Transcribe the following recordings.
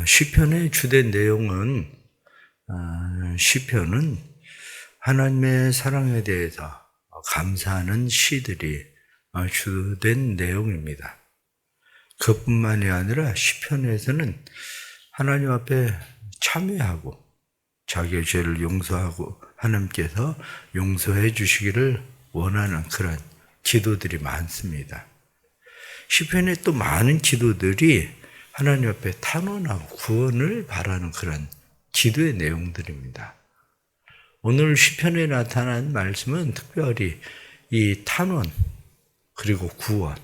시편의 주된 내용은 시편은 하나님의 사랑에 대해서 감사하는 시들이 주된 내용입니다. 그뿐만이 아니라 시편에서는 하나님 앞에 참회하고 자기의 죄를 용서하고 하나님께서 용서해 주시기를 원하는 그런 기도들이 많습니다. 시편에 또 많은 기도들이 하나님 앞에 탄원하고 구원을 바라는 그런 기도의 내용들입니다. 오늘 시편에 나타난 말씀은 특별히 이 탄원 그리고 구원,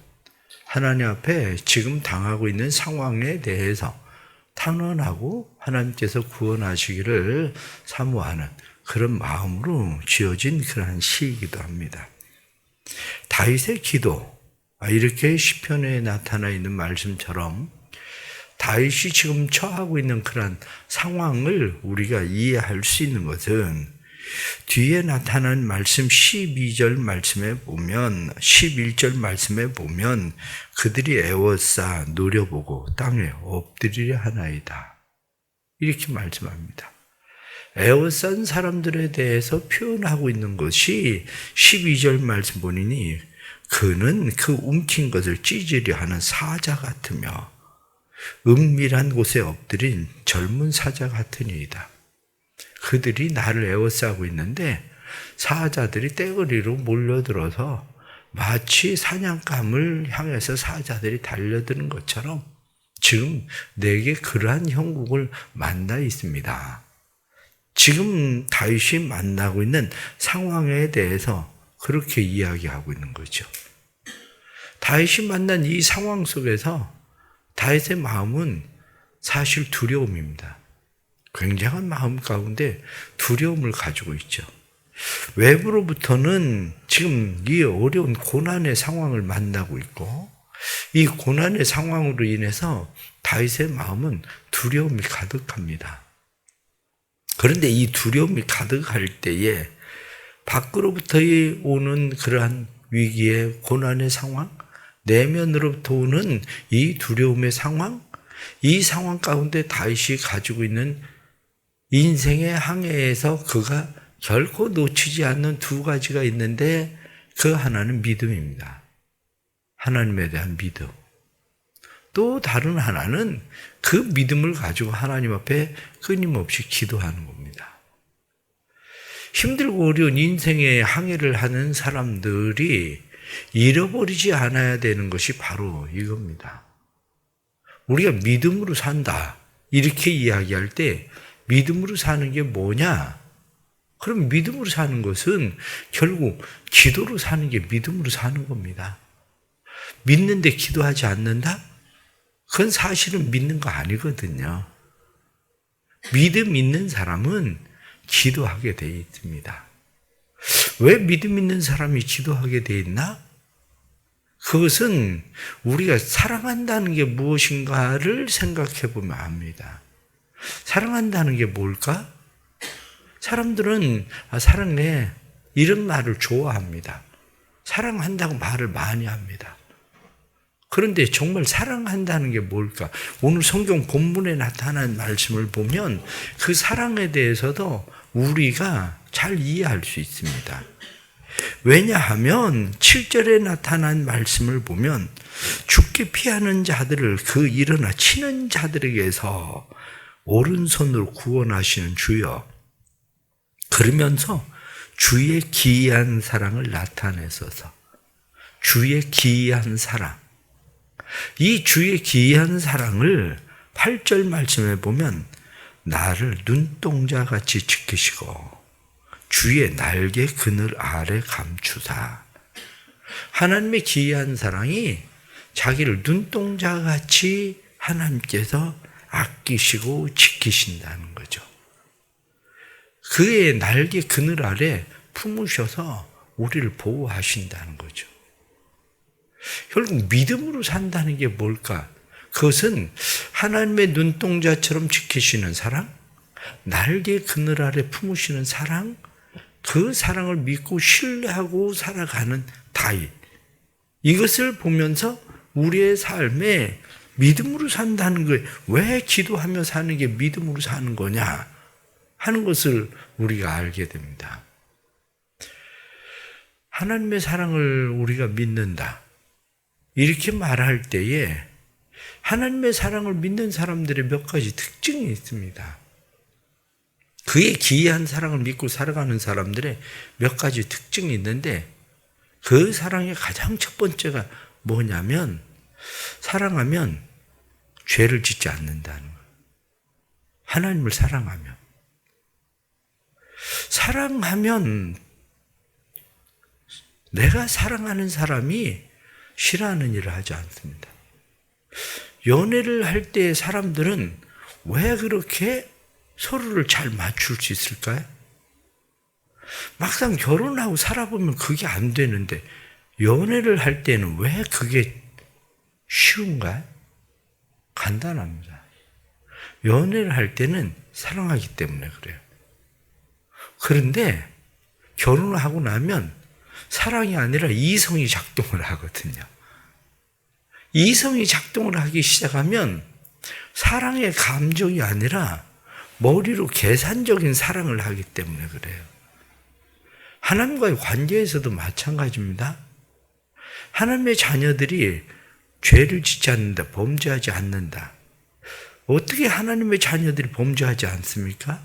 하나님 앞에 지금 당하고 있는 상황에 대해서 탄원하고 하나님께서 구원하시기를 사모하는 그런 마음으로 지어진 그러한 시이기도 합니다. 다윗의 기도, 이렇게 시편에 나타나 있는 말씀처럼 다윗이 지금 처하고 있는 그런 상황을 우리가 이해할 수 있는 것은 뒤에 나타난 말씀 12절 말씀에 보면 11절 말씀에 보면 그들이 애워싸 노려보고 땅에 엎드리려 하나이다. 이렇게 말씀합니다. 애워싼 사람들에 대해서 표현하고 있는 것이 12절 말씀 보니 그는 그 움킨 것을 찢으려 하는 사자 같으며 은밀한 곳에 엎드린 젊은 사자 같으니이다. 그들이 나를 애워싸고 있는데 사자들이 떼거리로 몰려들어서 마치 사냥감을 향해서 사자들이 달려드는 것처럼 지금 내게 그러한 형국을 만나 있습니다. 지금 다윗이 만나고 있는 상황에 대해서 그렇게 이야기하고 있는 거죠. 다윗이 만난 이 상황 속에서 다윗의 마음은 사실 두려움입니다. 굉장한 마음 가운데 두려움을 가지고 있죠. 외부로부터는 지금 이 어려운 고난의 상황을 만나고 있고 이 고난의 상황으로 인해서 다윗의 마음은 두려움이 가득합니다. 그런데 이 두려움이 가득할 때에 밖으로부터 오는 그러한 위기의 고난의 상황, 내면으로부터 오는 이 두려움의 상황, 이 상황 가운데 다윗이 가지고 있는 인생의 항해에서 그가 결코 놓치지 않는 두 가지가 있는데 그 하나는 믿음입니다. 하나님에 대한 믿음. 또 다른 하나는 그 믿음을 가지고 하나님 앞에 끊임없이 기도하는 겁니다. 힘들고 어려운 인생의 항해를 하는 사람들이 잃어버리지 않아야 되는 것이 바로 이겁니다. 우리가 믿음으로 산다 이렇게 이야기할 때 믿음으로 사는 게 뭐냐? 그럼 믿음으로 사는 것은 결국 기도로 사는 게 믿음으로 사는 겁니다. 믿는데 기도하지 않는다? 그건 사실은 믿는 거 아니거든요. 믿음 있는 사람은 기도하게 되어 있습니다. 왜 믿음 있는 사람이 기도하게 되어 있나? 그것은 우리가 사랑한다는 게 무엇인가를 생각해 보면 압니다. 사랑한다는 게 뭘까? 사람들은 사랑해 이런 말을 좋아합니다. 사랑한다고 말을 많이 합니다. 그런데 정말 사랑한다는 게 뭘까? 오늘 성경 본문에 나타난 말씀을 보면 그 사랑에 대해서도 우리가 잘 이해할 수 있습니다. 왜냐하면 7절에 나타난 말씀을 보면 죽게 피하는 자들을 그 일어나 치는 자들에게서 오른손으로 구원하시는 주여, 그러면서 주의 기이한 사랑을 나타내소서. 주의 기이한 사랑. 이 주의 기이한 사랑을 8절 말씀에 보면 나를 눈동자같이 지키시고 주의 날개 그늘 아래 감추사. 하나님의 기이한 사랑이 자기를 눈동자같이 하나님께서 아끼시고 지키신다는 거죠. 그의 날개 그늘 아래 품으셔서 우리를 보호하신다는 거죠. 결국 믿음으로 산다는 게 뭘까? 그것은 하나님의 눈동자처럼 지키시는 사랑, 날개 그늘 아래 품으시는 사랑, 그 사랑을 믿고 신뢰하고 살아가는 다윗. 이것을 보면서 우리의 삶에 믿음으로 산다는 거예요. 왜 기도하며 사는 게 믿음으로 사는 거냐 하는 것을 우리가 알게 됩니다. 하나님의 사랑을 우리가 믿는다. 이렇게 말할 때에 하나님의 사랑을 믿는 사람들의 몇 가지 특징이 있습니다. 그의 기이한 사랑을 믿고 살아가는 사람들의 몇 가지 특징이 있는데 그 사랑의 가장 첫 번째가 뭐냐면 사랑하면 죄를 짓지 않는다는 거예요. 하나님을 사랑하면. 사랑하면 내가 사랑하는 사람이 싫어하는 일을 하지 않습니다. 연애를 할 때 사람들은 왜 그렇게 서로를 잘 맞출 수 있을까요? 막상 결혼하고 살아보면 그게 안 되는데 연애를 할 때는 왜 그게 쉬운가요? 간단합니다. 연애를 할 때는 사랑하기 때문에 그래요. 그런데 결혼을 하고 나면 사랑이 아니라 이성이 작동을 하거든요. 이성이 작동을 하기 시작하면 사랑의 감정이 아니라 머리로 계산적인 사랑을 하기 때문에 그래요. 하나님과의 관계에서도 마찬가지입니다. 하나님의 자녀들이 죄를 짓지 않는다, 범죄하지 않는다. 어떻게 하나님의 자녀들이 범죄하지 않습니까?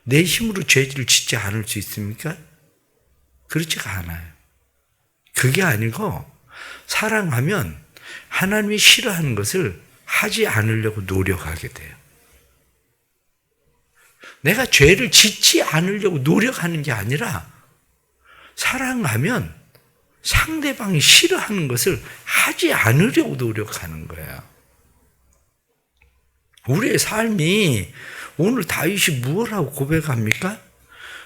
내 힘으로 죄를 짓지 않을 수 있습니까? 그렇지가 않아요. 그게 아니고 사랑하면 하나님이 싫어하는 것을 하지 않으려고 노력하게 돼요. 내가 죄를 짓지 않으려고 노력하는 게 아니라 사랑하면 상대방이 싫어하는 것을 하지 않으려고 노력하는 거예요. 우리의 삶이 오늘 다윗이 무엇하고 고백합니까?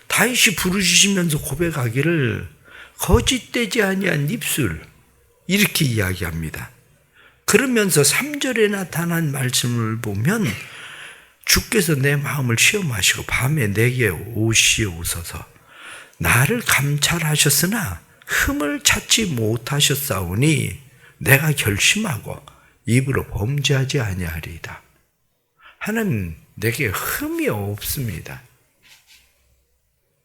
다윗이 부르짖으면서 고백하기를 거짓되지 아니한 입술 이렇게 이야기합니다. 그러면서 3절에 나타난 말씀을 보면 주께서 내 마음을 시험하시고 밤에 내게 오시옵소서. 나를 감찰하셨으나 흠을 찾지 못하셨사오니 내가 결심하고 입으로 범죄하지 아니하리이다. 하나님 내게 흠이 없습니다.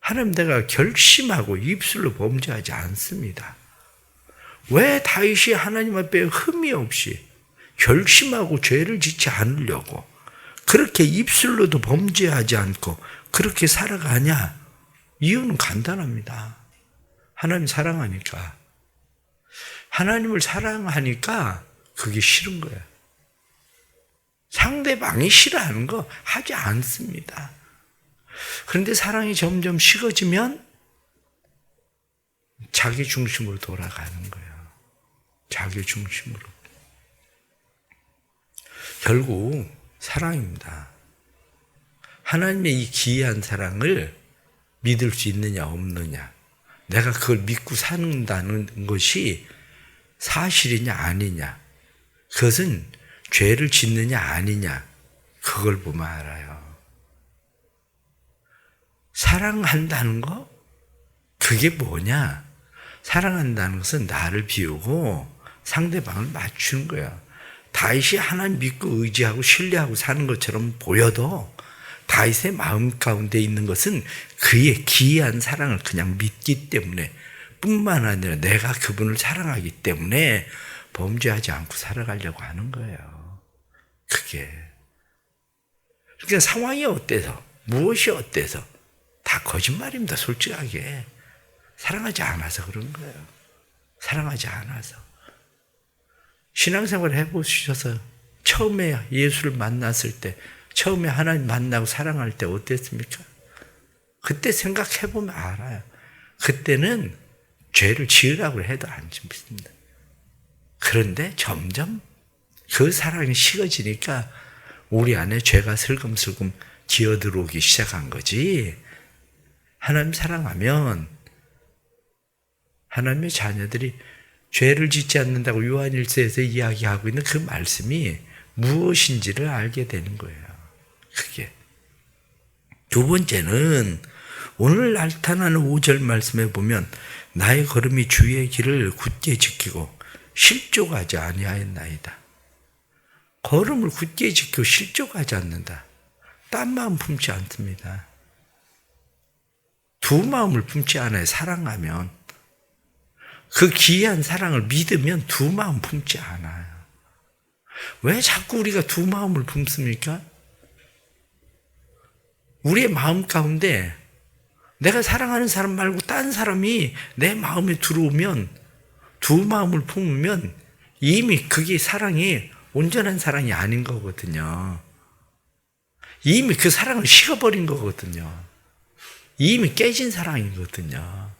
하나님 내가 결심하고 입술로 범죄하지 않습니다. 왜 다윗이 하나님 앞에 흠이 없이 결심하고 죄를 짓지 않으려고 그렇게 입술로도 범죄하지 않고 그렇게 살아가냐? 이유는 간단합니다. 하나님 사랑하니까. 하나님을 사랑하니까 그게 싫은 거예요. 상대방이 싫어하는 거 하지 않습니다. 그런데 사랑이 점점 식어지면 자기 중심으로 돌아가는 거예요. 자기 중심으로. 결국 사랑입니다. 하나님의 이 기이한 사랑을 믿을 수 있느냐 없느냐, 내가 그걸 믿고 산다는 것이 사실이냐 아니냐, 그것은 죄를 짓느냐 아니냐, 그걸 보면 알아요. 사랑한다는 거? 그게 뭐냐? 사랑한다는 것은 나를 비우고 상대방을 맞추는 거야. 다윗이 하나님 믿고 의지하고 신뢰하고 사는 것처럼 보여도 다윗의 마음 가운데 있는 것은 그의 기이한 사랑을 그냥 믿기 때문에 뿐만 아니라 내가 그분을 사랑하기 때문에 범죄하지 않고 살아가려고 하는 거예요. 그게. 그러니까 상황이 어때서, 무엇이 어때서 다 거짓말입니다. 솔직하게. 사랑하지 않아서 그런 거예요. 사랑하지 않아서. 신앙생활 해보셔서 처음에 예수를 만났을 때, 처음에 하나님 만나고 사랑할 때 어땠습니까? 그때 생각해보면 알아요. 그때는 죄를 지으라고 해도 안 짓습니다. 그런데 점점 그 사랑이 식어지니까 우리 안에 죄가 슬금슬금 기어들어오기 시작한 거지. 하나님 사랑하면 하나님의 자녀들이 죄를 짓지 않는다고 요한일서에서 이야기하고 있는 그 말씀이 무엇인지를 알게 되는 거예요. 그게. 두 번째는 오늘 나타나는 5절 말씀에 보면 나의 걸음이 주의 길을 굳게 지키고 실족하지 아니하였나이다. 걸음을 굳게 지켜 실족하지 않는다. 딴 마음 품지 않습니다. 두 마음을 품지 않아요. 사랑하면. 그 기이한 사랑을 믿으면 두 마음 품지 않아요. 왜 자꾸 우리가 두 마음을 품습니까? 우리의 마음 가운데 내가 사랑하는 사람 말고 딴 사람이 내 마음에 들어오면 두 마음을 품으면 이미 그게 사랑이 온전한 사랑이 아닌 거거든요. 이미 그 사랑을 식어버린 거거든요. 이미 깨진 사랑이거든요.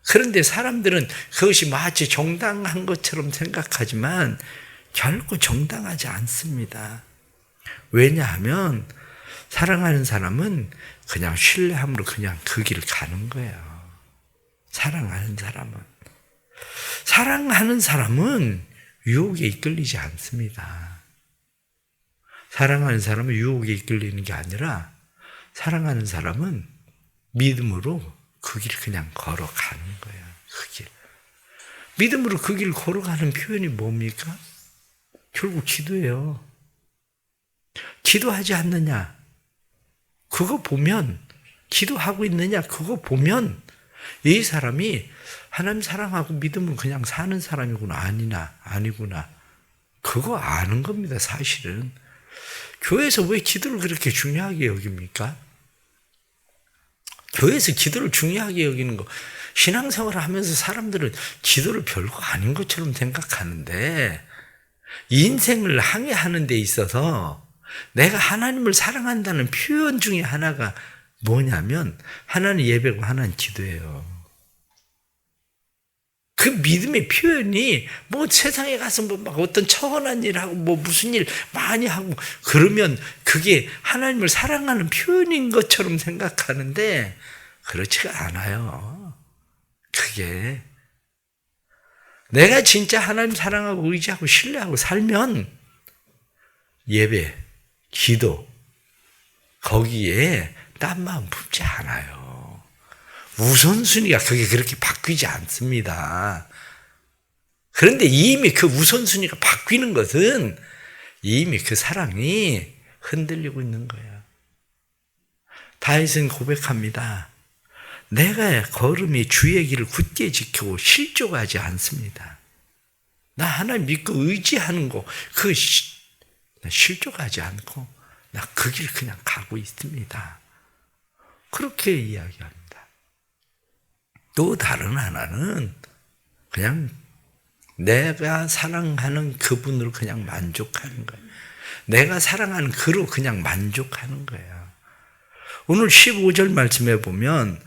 그런데 사람들은 그것이 마치 정당한 것처럼 생각하지만 결코 정당하지 않습니다. 왜냐하면 사랑하는 사람은 그냥 신뢰함으로 그냥 그 길을 가는 거예요. 사랑하는 사람은 유혹에 이끌리지 않습니다. 사랑하는 사람은 유혹에 이끌리는 게 아니라 사랑하는 사람은 믿음으로 그 길을 그냥 걸어가는 거예요. 그 길. 믿음으로 그 길을 걸어가는 표현이 뭡니까? 결국 기도예요. 기도하지 않느냐? 그거 보면, 기도하고 있느냐? 그거 보면 이 사람이 하나님 사랑하고 믿음으로 그냥 사는 사람이구나, 아니구나. 그거 아는 겁니다, 사실은. 교회에서 왜 기도를 그렇게 중요하게 여깁니까? 교회에서 기도를 중요하게 여기는 거, 신앙생활을 하면서 사람들은 기도를 별거 아닌 것처럼 생각하는데, 인생을 항해하는 데 있어서 내가 하나님을 사랑한다는 표현 중에 하나가 뭐냐면 하나는 예배고 하나는 기도예요. 그 믿음의 표현이 뭐 세상에 가서 뭐 막 어떤 처원한 일 하고 뭐 무슨 일 많이 하고 그러면 그게 하나님을 사랑하는 표현인 것처럼 생각하는데 그렇지가 않아요. 그게 내가 진짜 하나님 사랑하고 의지하고 신뢰하고 살면 예배, 기도 거기에 딴 마음 품지 않아요. 우선순위가 그게 그렇게 바뀌지 않습니다. 그런데 이미 그 우선순위가 바뀌는 것은 이미 그 사랑이 흔들리고 있는 거예요. 다윗은 고백합니다. 내가 걸음이 주의 길을 굳게 지키고 실족하지 않습니다. 나 하나님 믿고 의지하는 거, 그 실족하지 않고 나 그 길 그냥 가고 있습니다. 그렇게 이야기합니다. 또 다른 하나는 그냥 내가 사랑하는 그분으로 그냥 만족하는 거예요. 내가 사랑하는 그로 그냥 만족하는 거예요. 오늘 15절 말씀에 보면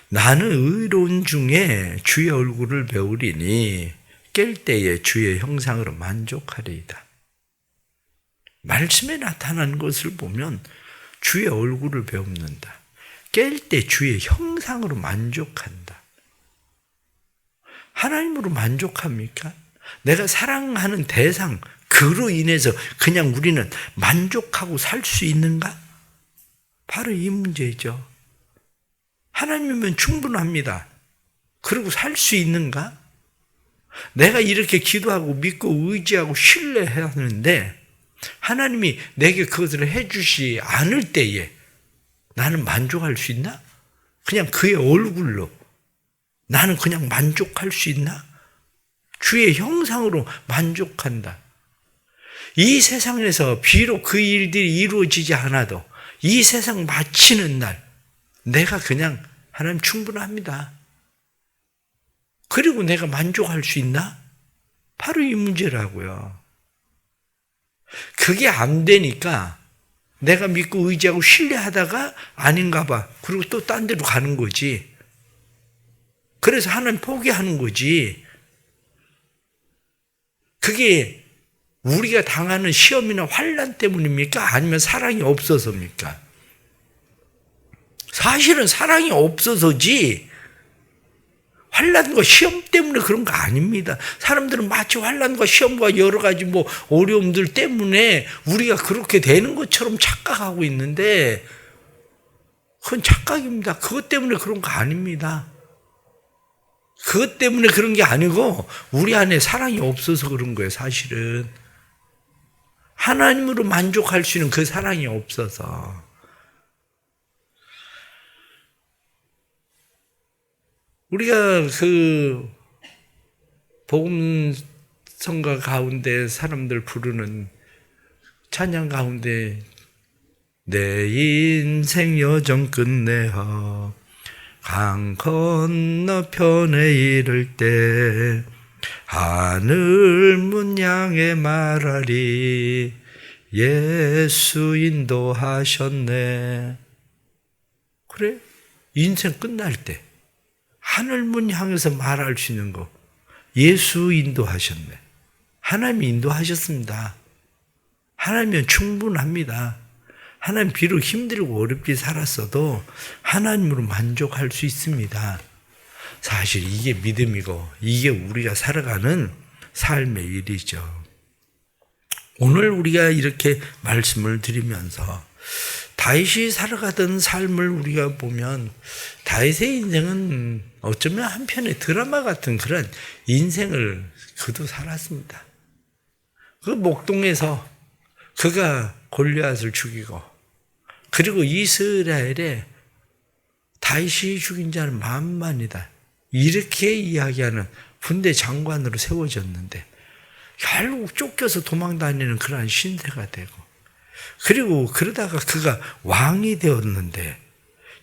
나는 의로운 중에 주의 얼굴을 배우리니 깰 때에 주의 형상으로 만족하리이다. 말씀에 나타난 것을 보면 주의 얼굴을 배웁는다. 깰 때 주의 형상으로 만족한다. 하나님으로 만족합니까? 내가 사랑하는 대상, 그로 인해서 그냥 우리는 만족하고 살 수 있는가? 바로 이 문제죠. 하나님이면 충분합니다. 그리고 살 수 있는가? 내가 이렇게 기도하고 믿고 의지하고 신뢰하는데 하나님이 내게 그것을 해주지 않을 때에 나는 만족할 수 있나? 그냥 그의 얼굴로 나는 그냥 만족할 수 있나? 주의 형상으로 만족한다. 이 세상에서 비록 그 일들이 이루어지지 않아도 이 세상 마치는 날 내가 그냥 하나님 충분합니다. 그리고 내가 만족할 수 있나? 바로 이 문제라고요. 그게 안 되니까 내가 믿고 의지하고 신뢰하다가 아닌가 봐. 그리고 또 딴 데로 가는 거지. 그래서 하나님 포기하는 거지. 그게 우리가 당하는 시험이나 환난 때문입니까? 아니면 사랑이 없어서입니까? 사실은 사랑이 없어서지 환난과 시험 때문에 그런 거 아닙니다. 사람들은 마치 환난과 시험과 여러 가지 뭐 어려움들 때문에 우리가 그렇게 되는 것처럼 착각하고 있는데 그건 착각입니다. 그것 때문에 그런 거 아닙니다. 그것 때문에 그런 게 아니고 우리 안에 사랑이 없어서 그런 거예요, 사실은. 하나님으로 만족할 수 있는 그 사랑이 없어서. 우리가 그 복음성가 가운데 사람들 부르는 찬양 가운데 내 인생 여정 끝내어 강 건너편에 이를 때 하늘 문 향해 말하리 예수 인도하셨네. 그래? 인생 끝날 때 하늘 문 향해서 말할 수 있는 거 예수 인도하셨네. 하나님이 인도하셨습니다. 하나님은 충분합니다. 하나님 비록 힘들고 어렵게 살았어도 하나님으로 만족할 수 있습니다. 사실 이게 믿음이고 이게 우리가 살아가는 삶의 일이죠. 오늘 우리가 이렇게 말씀을 드리면서 다윗이 살아가던 삶을 우리가 보면 다윗의 인생은 어쩌면 한편의 드라마 같은 그런 인생을 그도 살았습니다. 그 목동에서 그가 골리앗을 죽이고 그리고 이스라엘에 다윗이 죽인 자는 만만이다. 이렇게 이야기하는 군대 장관으로 세워졌는데 결국 쫓겨서 도망다니는 그러한 신세가 되고 그리고 그러다가 그가 왕이 되었는데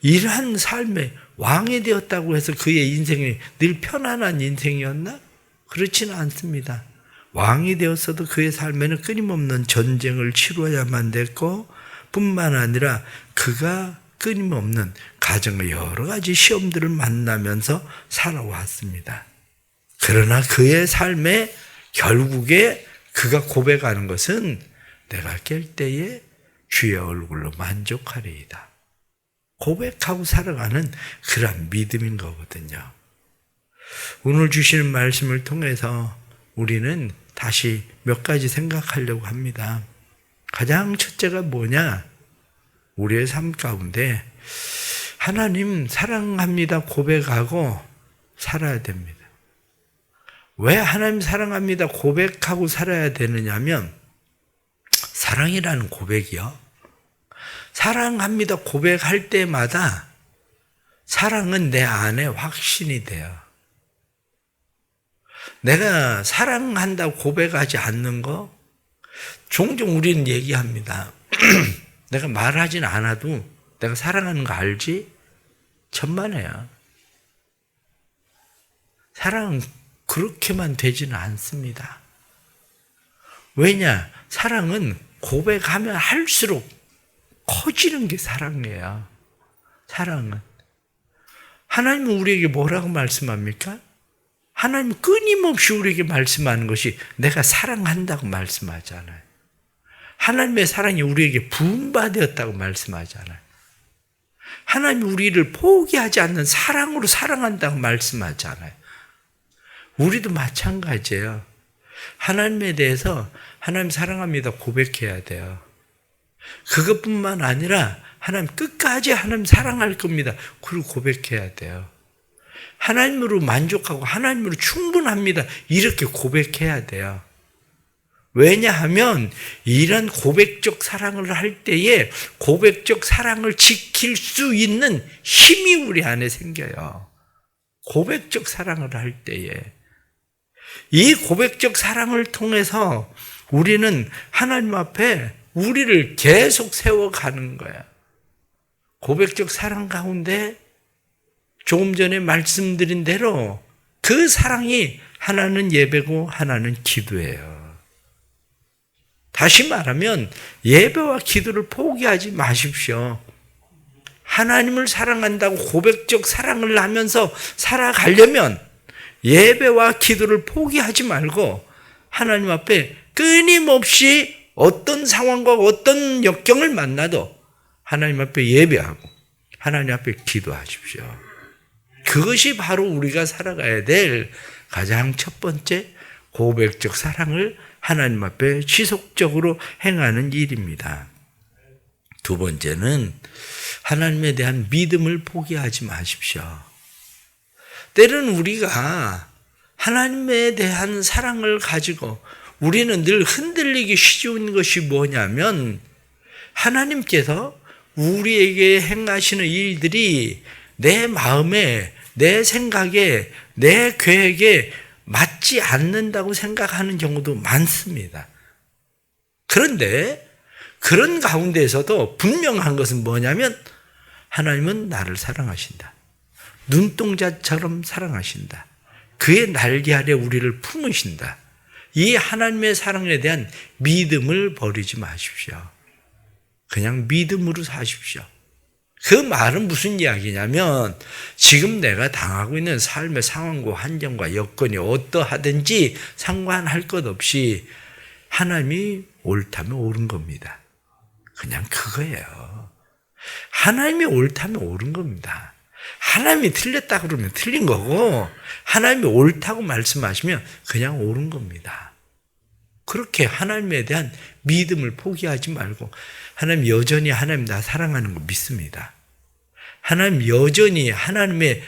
이러한 삶에 왕이 되었다고 해서 그의 인생이 늘 편안한 인생이었나? 그렇지는 않습니다. 왕이 되었어도 그의 삶에는 끊임없는 전쟁을 치루어야만 됐고 뿐만 아니라 그가 끊임없는 가정의 여러 가지 시험들을 만나면서 살아왔습니다. 그러나 그의 삶에 결국에 그가 고백하는 것은 내가 깰 때에 주의 얼굴로 만족하리이다. 고백하고 살아가는 그런 믿음인 거거든요. 오늘 주시는 말씀을 통해서 우리는 다시 몇 가지 생각하려고 합니다. 가장 첫째가 뭐냐? 우리의 삶 가운데 하나님 사랑합니다 고백하고 살아야 됩니다. 왜 하나님 사랑합니다 고백하고 살아야 되느냐면 사랑이라는 고백이요. 사랑합니다 고백할 때마다 사랑은 내 안에 확신이 돼요. 내가 사랑한다고 고백하지 않는 거 종종 우리는 얘기합니다. 내가 말하진 않아도 내가 사랑하는 거 알지? 천만에요. 사랑은 그렇게만 되지는 않습니다. 왜냐? 사랑은 고백하면 할수록 커지는 게 사랑이에요. 사랑은. 하나님은 우리에게 뭐라고 말씀합니까? 하나님은 끊임없이 우리에게 말씀하는 것이 내가 사랑한다고 말씀하잖아요. 하나님의 사랑이 우리에게 부음받았다고 말씀하잖아요. 하나님이 우리를 포기하지 않는 사랑으로 사랑한다고 말씀하잖아요. 우리도 마찬가지예요. 하나님에 대해서 하나님 사랑합니다 고백해야 돼요. 그것뿐만 아니라 하나님 끝까지 하나님 사랑할 겁니다. 그리고 고백해야 돼요. 하나님으로 만족하고 하나님으로 충분합니다. 이렇게 고백해야 돼요. 왜냐하면 이런 고백적 사랑을 할 때에 고백적 사랑을 지킬 수 있는 힘이 우리 안에 생겨요. 고백적 사랑을 할 때에. 이 고백적 사랑을 통해서 우리는 하나님 앞에 우리를 계속 세워가는 거야. 고백적 사랑 가운데 조금 전에 말씀드린 대로 그 사랑이 하나는 예배고 하나는 기도예요. 다시 말하면 예배와 기도를 포기하지 마십시오. 하나님을 사랑한다고 고백적 사랑을 하면서 살아가려면 예배와 기도를 포기하지 말고 하나님 앞에 끊임없이 어떤 상황과 어떤 역경을 만나도 하나님 앞에 예배하고 하나님 앞에 기도하십시오. 그것이 바로 우리가 살아가야 될 가장 첫 번째 고백적 사랑을 하나님 앞에 지속적으로 행하는 일입니다. 두 번째는 하나님에 대한 믿음을 포기하지 마십시오. 때로는 우리가 하나님에 대한 사랑을 가지고 우리는 늘 흔들리기 쉬운 것이 뭐냐면 하나님께서 우리에게 행하시는 일들이 내 마음에, 내 생각에, 내 계획에 맞지 않는다고 생각하는 경우도 많습니다. 그런데 그런 가운데에서도 분명한 것은 뭐냐면 하나님은 나를 사랑하신다. 눈동자처럼 사랑하신다. 그의 날개 아래 우리를 품으신다. 이 하나님의 사랑에 대한 믿음을 버리지 마십시오. 그냥 믿음으로 사십시오. 그 말은 무슨 이야기냐면 지금 내가 당하고 있는 삶의 상황과 환경과 여건이 어떠하든지 상관할 것 없이 하나님이 옳다면 옳은 겁니다. 그냥 그거예요. 하나님이 옳다면 옳은 겁니다. 하나님이 틀렸다 그러면 틀린 거고 하나님이 옳다고 말씀하시면 그냥 옳은 겁니다. 그렇게 하나님에 대한 믿음을 포기하지 말고 하나님 여전히 하나님 나 사랑하는 거 믿습니다. 하나님 여전히 하나님의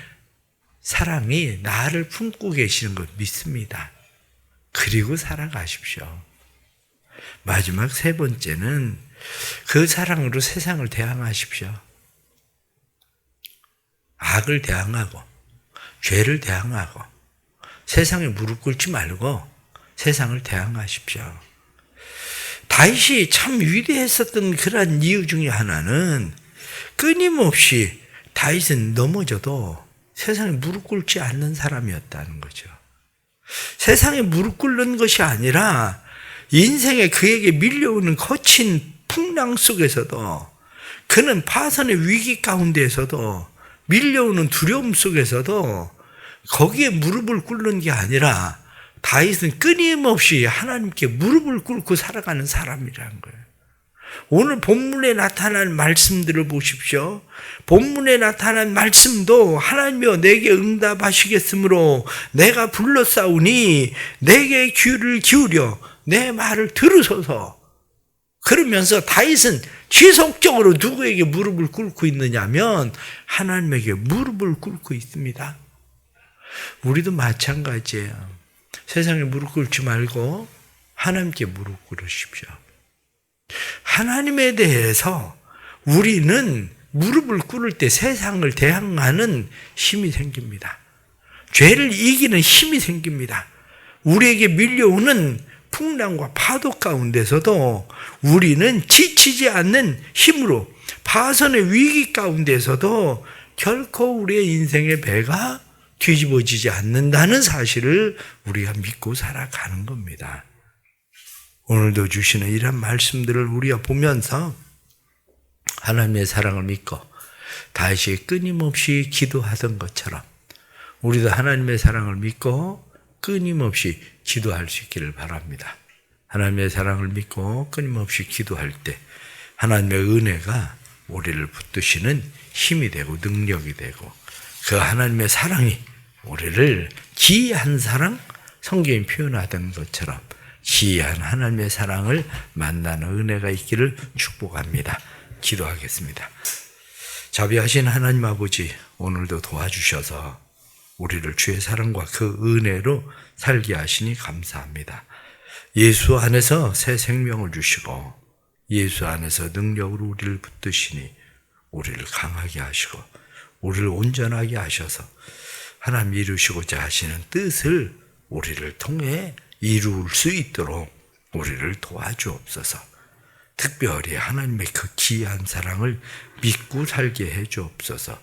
사랑이 나를 품고 계시는 거 믿습니다. 그리고 살아가십시오. 마지막 세 번째는 그 사랑으로 세상을 대항하십시오. 악을 대항하고 죄를 대항하고 세상에 무릎 꿇지 말고 세상을 대항하십시오. 다윗이 참 위대했었던 그러한 이유 중에 하나는 끊임없이 다윗은 넘어져도 세상에 무릎 꿇지 않는 사람이었다는 거죠. 세상에 무릎 꿇는 것이 아니라 인생에 그에게 밀려오는 거친 풍랑 속에서도 그는 파선의 위기 가운데에서도 밀려오는 두려움 속에서도 거기에 무릎을 꿇는 게 아니라 다윗은 끊임없이 하나님께 무릎을 꿇고 살아가는 사람이라는 거예요. 오늘 본문에 나타난 말씀들을 보십시오. 본문에 나타난 말씀도 하나님이여 내게 응답하시겠으므로 내가 불렀사오니 내게 귀를 기울여 내 말을 들으소서. 그러면서 다윗은 지속적으로 누구에게 무릎을 꿇고 있느냐면 하나님에게 무릎을 꿇고 있습니다. 우리도 마찬가지예요. 세상에 무릎 꿇지 말고 하나님께 무릎 꿇으십시오. 하나님에 대해서 우리는 무릎을 꿇을 때 세상을 대항하는 힘이 생깁니다. 죄를 이기는 힘이 생깁니다. 우리에게 밀려오는 풍랑과 파도 가운데서도 우리는 지치지 않는 힘으로 파선의 위기 가운데서도 결코 우리의 인생의 배가 뒤집어지지 않는다는 사실을 우리가 믿고 살아가는 겁니다. 오늘도 주시는 이런 말씀들을 우리가 보면서 하나님의 사랑을 믿고 다시 끊임없이 기도하던 것처럼 우리도 하나님의 사랑을 믿고 끊임없이 기도할 수 있기를 바랍니다. 하나님의 사랑을 믿고 끊임없이 기도할 때 하나님의 은혜가 우리를 붙드시는 힘이 되고 능력이 되고 그 하나님의 사랑이 우리를 기이한 사랑, 성경이 표현하던 것처럼 기이한 하나님의 사랑을 만나는 은혜가 있기를 축복합니다. 기도하겠습니다. 자비하신 하나님 아버지, 오늘도 도와주셔서 우리를 주의 사랑과 그 은혜로 살게 하시니 감사합니다. 예수 안에서 새 생명을 주시고 예수 안에서 능력으로 우리를 붙드시니 우리를 강하게 하시고 우리를 온전하게 하셔서 하나님 이루시고자 하시는 뜻을 우리를 통해 이룰 수 있도록 우리를 도와주옵소서. 특별히 하나님의 그 귀한 사랑을 믿고 살게 해 주옵소서.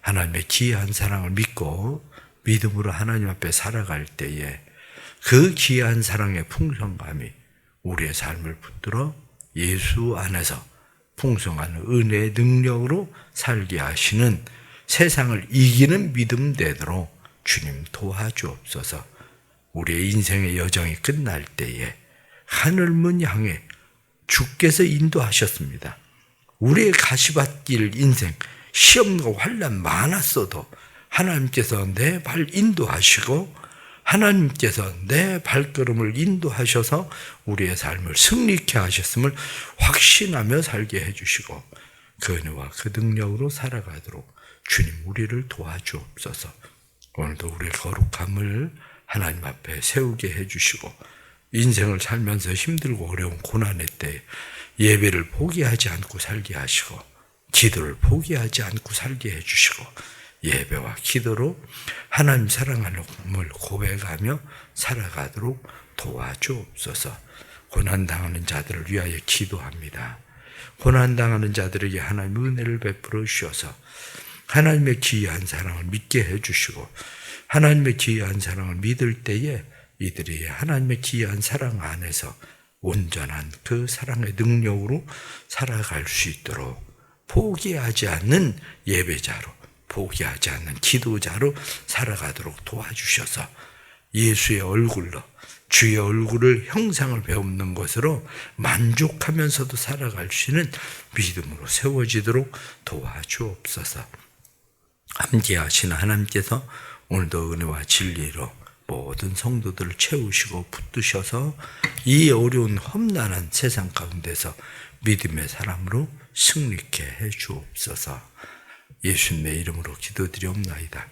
하나님의 귀한 사랑을 믿고 믿음으로 하나님 앞에 살아갈 때에 그 귀한 사랑의 풍성감이 우리의 삶을 붙들어 예수 안에서 풍성한 은혜의 능력으로 살게 하시는 세상을 이기는 믿음 되도록 주님 도와주옵소서. 우리의 인생의 여정이 끝날 때에 하늘문 향해 주께서 인도하셨습니다. 우리의 가시밭길 인생 시험과 환난 많았어도 하나님께서 내 발 인도하시고 하나님께서 내 발걸음을 인도하셔서 우리의 삶을 승리케 하셨음을 확신하며 살게 해주시고 그 은혜와 그 능력으로 살아가도록 주님 우리를 도와주옵소서. 오늘도 우리의 거룩함을 하나님 앞에 세우게 해주시고 인생을 살면서 힘들고 어려운 고난의 때 예배를 포기하지 않고 살게 하시고 기도를 포기하지 않고 살게 해주시고 예배와 기도로 하나님 사랑함을 고백하며 살아가도록 도와주옵소서. 고난당하는 자들을 위하여 기도합니다. 고난당하는 자들에게 하나님 은혜를 베풀어 주셔서 하나님의 기이한 사랑을 믿게 해주시고 하나님의 기이한 사랑을 믿을 때에 이들이 하나님의 기이한 사랑 안에서 온전한 그 사랑의 능력으로 살아갈 수 있도록 포기하지 않는 예배자로, 포기하지 않는 기도자로 살아가도록 도와주셔서 예수의 얼굴로, 주의 얼굴을 형상을 배우는 것으로 만족하면서도 살아갈 수 있는 믿음으로 세워지도록 도와주옵소서. 함께하시는 하나님께서 오늘도 은혜와 진리로 모든 성도들을 채우시고 붙드셔서 이 어려운 험난한 세상 가운데서 믿음의 사람으로 승리케 해 주옵소서. 예수님의 이름으로 기도드리옵나이다.